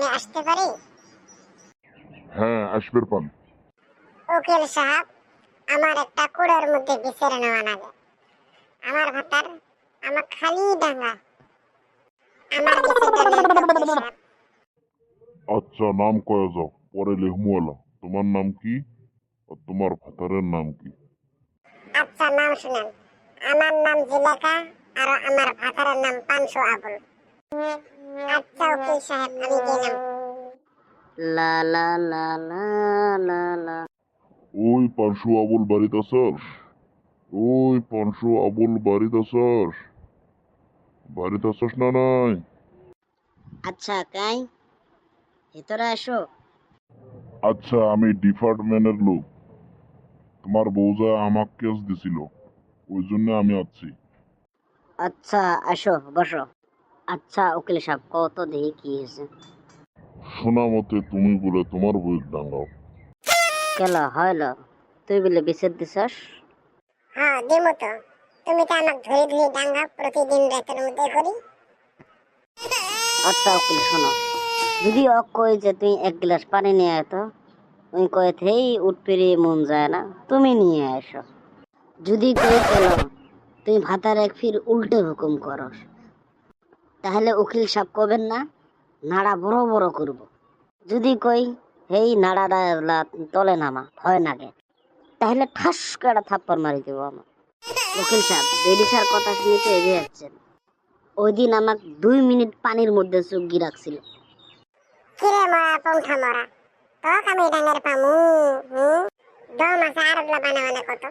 আমি আসতে পারি? হ্যাঁ, আসবের পান। উকিল সাহেব, আমার একটা কুড়ের মধ্যে বিচার নেওয়া লাগে। আমার ভাতার আমার খালি ডাঙ্গা, আমার বিচারটা নেন তো উকিল সাহেব। আচ্ছা, নাম কয়ে যাও, পরে লেহমুয়ালা। তোমার নাম কি আর তোমার ভাতারের নাম কি? আচ্ছা, নাম শুনেন। আমার নাম জিলেকা আর আমার ভাতারের নাম পানসু আবুল। আচ্ছা উকিল সাহেব, আমি গেলাম। লা লা লা লা লা লা। ওই পাঁচশো আবুল বাড়িতে আছস? ওই পাঁচশো আবুল বাড়িতে আছস? বাড়িতে আছস না নাই? আচ্ছা কাই, ভেতরে আসো। আচ্ছা, আমি ডিপার্টমেন্টের লোক। তোমার বউজা আমাক কেস দিছিল, ওই জন্য আমি আছি। আচ্ছা আসো, বসো। আচ্ছা উকিল সাহেব, কত দেখি কি হয়েছে? শোনা মতে তুমি বলে তোমার বউয়ের ডাঙ্গাও। কেল হইল, তুই বলে বিচার দিছস? হ্যাঁ দিমু তো। তুমি তো আমাকে ধরে ধরে ডাঙ্গা প্রতিদিন রাতের মধ্যে করি। আচ্ছা উকিল শোনো, যদি ও কই যে তুই এক গ্লাস পানি নিয়ে আয় তো, তুই কয়ে থেই উঠ পেরিয়ে মন যায় না, তুমি নিয়ে আসো। যদি কই কেল তুই ভাতার এক ফির উল্টে হুকুম করস, তাহলে উকিল সাহেব কবেন না নাড়া বড় বড় করব। যদি কই হেই নাড়াটা তলে নামা ভয় লাগে, তাহলে ঠাস করে একটা থাপ্পড় মারি দেবো আমার। উকিল সাহেব বেডি স্যার কথা শুনে তো এগিয়ে যাচ্ছেন। ওই দিন আমাকে 2 মিনিট পানির মধ্যে চুগি রাখছিল। কিরে মরা পৌঁঠা মরা, তোক আমি ডাঙ্গের পামু। দম আছে আর ওগুলা বানা কত,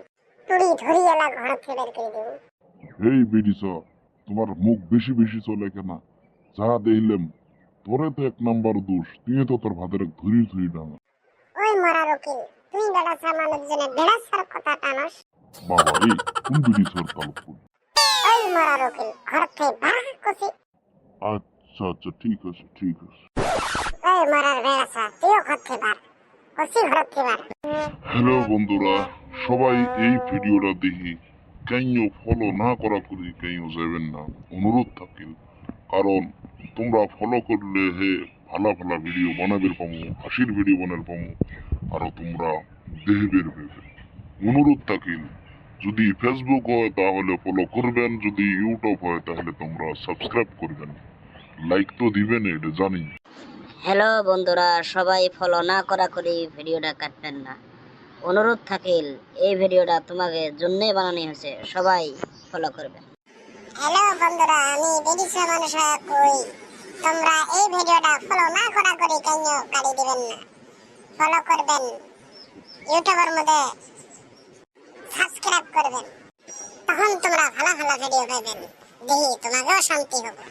তুড়ি ধরি এলা ঘর থেকে বের করে দেবো। এই বেডিসা, তোমার মুখ বেশি বেশি চলে কেন? যা দেখলাম, তোরে তো এক নাম্বার দোষ, তুই তো তোর ভাতারে ধরি ধরি ডাঙ্গা। ওই মরার উকিল, তুই বেড়াছা মানুষজনে বেড়াছার কথা টানস। বাবা রে, কোন বেডিসার তালুক করি? ওই মরার উকিল, ঘর থেকে বার কছি। আচ্ছা আচ্ছা, ঠিক আছে ঠিক আছে। ওই মরার বেড়াছা, তুইও ঘর থেকে বার কছি, ঘর থেকে বার। হ্যালো বন্ধুরা, সবাই এই ভিডিওটা দেখি কেউ ফলো না করা করি কেউ যাবেন না, অনুরোধ থাকিল। কারণ তোমরা ফলো করলে হে ভালো ভালো ভিডিও বানাবের পামু, হাসির ভিডিও বানার পামু, আরো তোমরা দেখবের ভেবে। অনুরোধ থাকিল, যদি ফেসবুক হয় তাহলে ফলো করবেন, যদি ইউটিউব হয় তাহলে তোমরা সাবস্ক্রাইব করবেন, লাইক তো দিবেন, এটা জানি। হ্যালো বন্ধুরা, সবাই ফলো না করা করে ভিডিওটা কাটবেন না, অনুরোধ থাকিল। এই ভিডিওটা তোমাকে জন্যই বানানো হয়েছে, সবাই ফলো করবেন। হ্যালো বন্ধুরা, আমি বেড়িছা মানুষ কই, তোমরা এই ভিডিওটা ফলো না করা করে কেন কাটি দিবেন না, ফলো করবেন, ইউটিউবের মধ্যে সাবস্ক্রাইব করবেন, তখন তোমরা ভালো ভালো ভিডিও পাবেন, দেখি তোমাকেও শান্তি হবে।